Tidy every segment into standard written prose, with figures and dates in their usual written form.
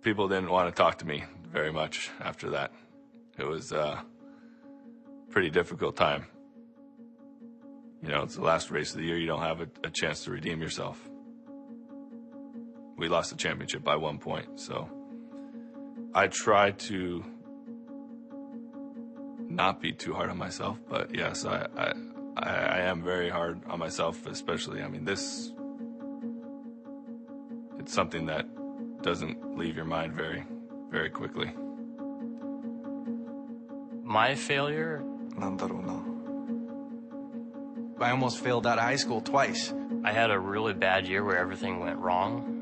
people didn't want to talk to me very much after that. It was a pretty difficult time. You know, it's the last race of the year. You don't have a chance to redeem yourself. We lost the championship by 1 point, so I try to not be too hard on myself, but yes, I am very hard on myself, especially, I mean, it's something that doesn't leave your mind very, very quickly. My failure? I almost failed out of high school twice. I had a really bad year where everything went wrong.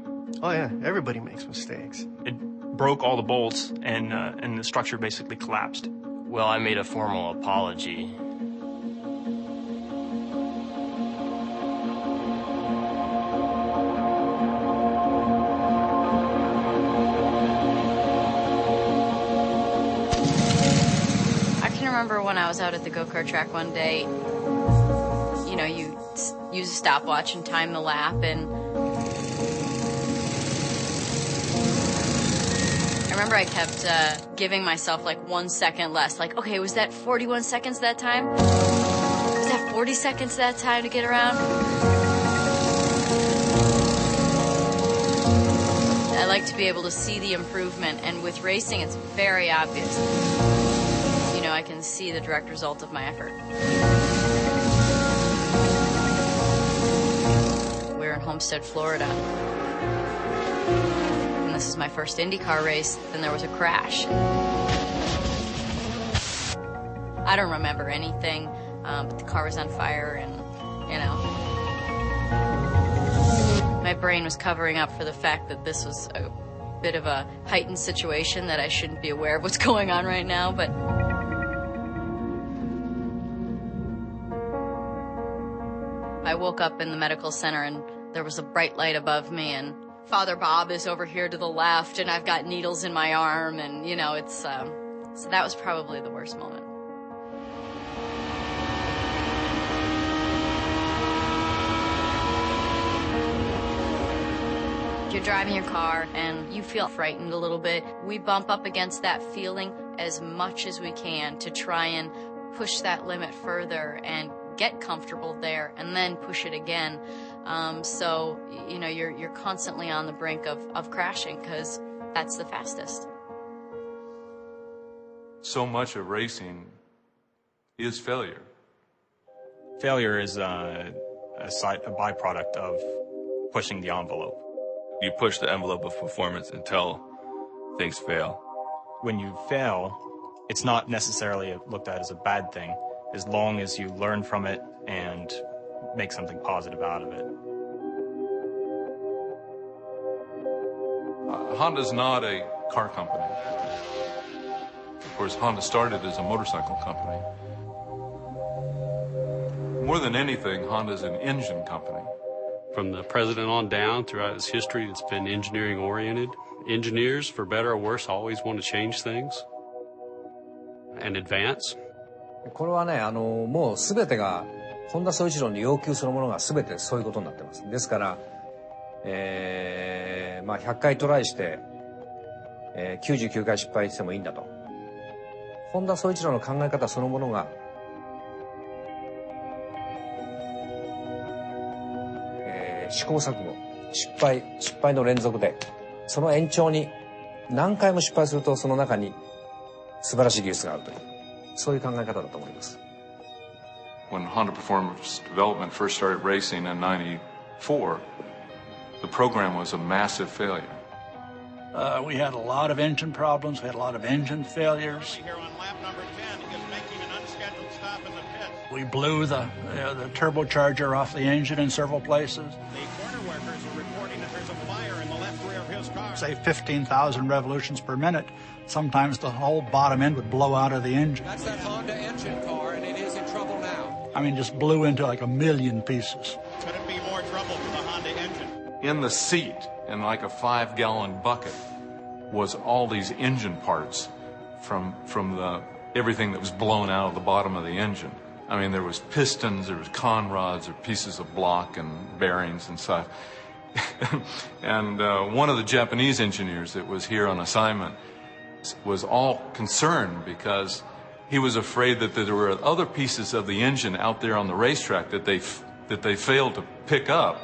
Oh yeah, everybody makes mistakes. It broke all the bolts, and the structure basically collapsed. Well, I made a formal apology. I can remember when I was out at the go-kart track one day, you know, you use a stopwatch and time the lap, and I remember I kept giving myself like 1 second less. Like, okay, was that 41 seconds that time? Was that 40 seconds that time to get around? I like to be able to see the improvement, and with racing, it's very obvious. You know, I can see the direct result of my effort. We're in Homestead, Florida. This is my first IndyCar race, then there was a crash. I don't remember anything, but the car was on fire, and, you know. My brain was covering up for the fact that this was a bit of a heightened situation, that I shouldn't be aware of what's going on right now, but I woke up in the medical center, and there was a bright light above me, and Father Bob is over here to the left, and I've got needles in my arm, and, you know, it's, so that was probably the worst moment. You're driving your car, and you feel frightened a little bit. We bump up against that feeling as much as we can to try and push that limit further and get comfortable there, and then push it again. So, you know, you're constantly on the brink of crashing, because that's the fastest. So much of racing is failure. Failure is a byproduct of pushing the envelope. You push the envelope of performance until things fail. When you fail, it's not necessarily looked at as a bad thing, as long as you learn from it and make something positive out of it. Honda's not a car company. Of course, Honda started as a motorcycle company. More than anything, Honda's an engine company. From the president on down, throughout its history, it's been engineering-oriented. Engineers, for better or worse, always want to change things and advance. これはね、もう全てが本田宗一郎の要求するものが全てそういうことになってます。ですから、まあ100回トライして、99回失敗してもいいんだと。本田宗一郎の考え方そのものが、試行錯誤、失敗の連続で、その延長に何回も失敗するとその中に素晴らしい技術があるという。そういう考え方だと思います。When Honda Performance Development first started racing in '94, the program was a massive failure. We had a lot of engine problems. We had a lot of engine failures. Here on lap number 10, he is making an unscheduled stop in the pits. We blew the turbocharger off the engine in several places. The corner workers are reporting that there's a fire in the left rear of his car. Say 15,000 revolutions per minute. Sometimes the whole bottom end would blow out of the engine. That's that Honda engine car, and it is in trouble now. I mean, just blew into like a million pieces. Couldn't be more trouble for the Honda engine. In the seat, in like a 5-gallon bucket, was all these engine parts from everything that was blown out of the bottom of the engine. I mean, there was pistons, there was conrods, or pieces of block and bearings and stuff. And one of the Japanese engineers that was here on assignment was all concerned because he was afraid that there were other pieces of the engine out there on the racetrack that they failed to pick up.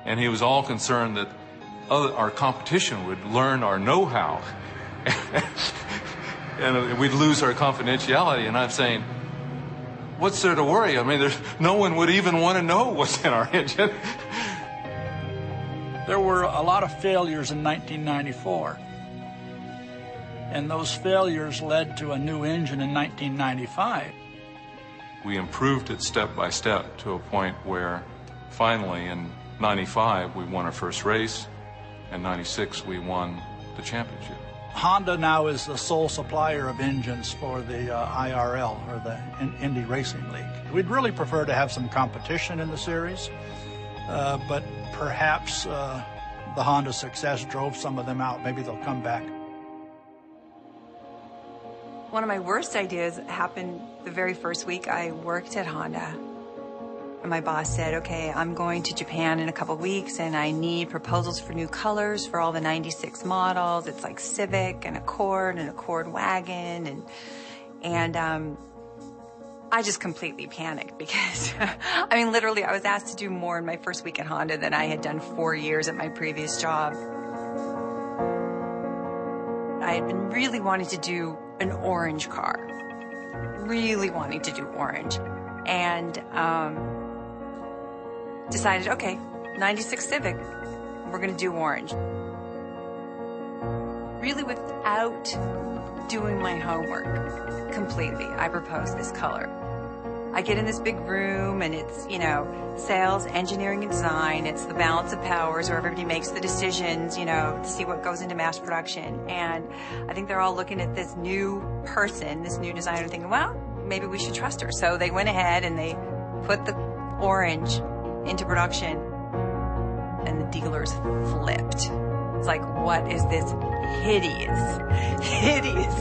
And he was all concerned that our competition would learn our know-how and we'd lose our confidentiality. And I'm saying, what's there to worry? I mean, no one would even want to know what's in our engine. There were a lot of failures in 1994. And those failures led to a new engine in 1995. We improved it step by step to a point where finally in 95 we won our first race, and 96 we won the championship. Honda now is the sole supplier of engines for the IRL, or the Indy Racing League. We'd really prefer to have some competition in the series, but perhaps the Honda success drove some of them out. Maybe they'll come back. One of my worst ideas happened the very first week I worked at Honda. And my boss said, okay, I'm going to Japan in a couple weeks and I need proposals for new colors for all the 96 models. It's like Civic and Accord wagon. And I just completely panicked because, I mean, literally I was asked to do more in my first week at Honda than I had done 4 years at my previous job. I had been really wanting to do an orange car, really wanting to do orange, and decided, okay, 96 Civic, we're gonna do orange. Really without doing my homework completely, I proposed this color. I get in this big room and it's, you know, sales, engineering, and design. It's the balance of powers where everybody makes the decisions, you know, to see what goes into mass production. And I think they're all looking at this new person, this new designer, thinking, well, maybe we should trust her. So they went ahead and they put the orange into production and the dealers flipped. It's like, what is this hideous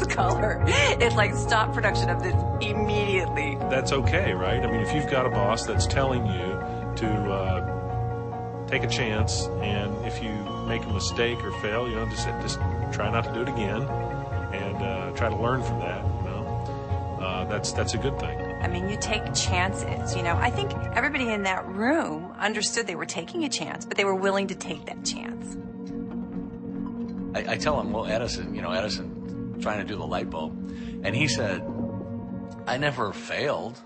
color? It's like, stop production of this immediately. That's okay, right? I mean, if you've got a boss that's telling you to take a chance, and if you make a mistake or fail, you know, just try not to do it again, and try to learn from that. You know, that's a good thing. I mean, you take chances. You know, I think everybody in that room understood they were taking a chance, but they were willing to take that chance. I tell him, well, Edison trying to do the light bulb, and he said, I never failed.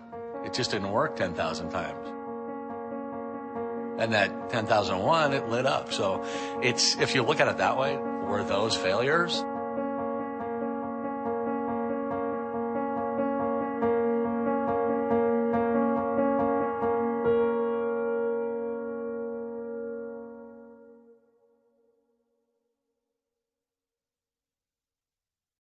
It just didn't work 10,000 times. And that 10,001, it lit up. So it's, if you look at it that way, were those failures?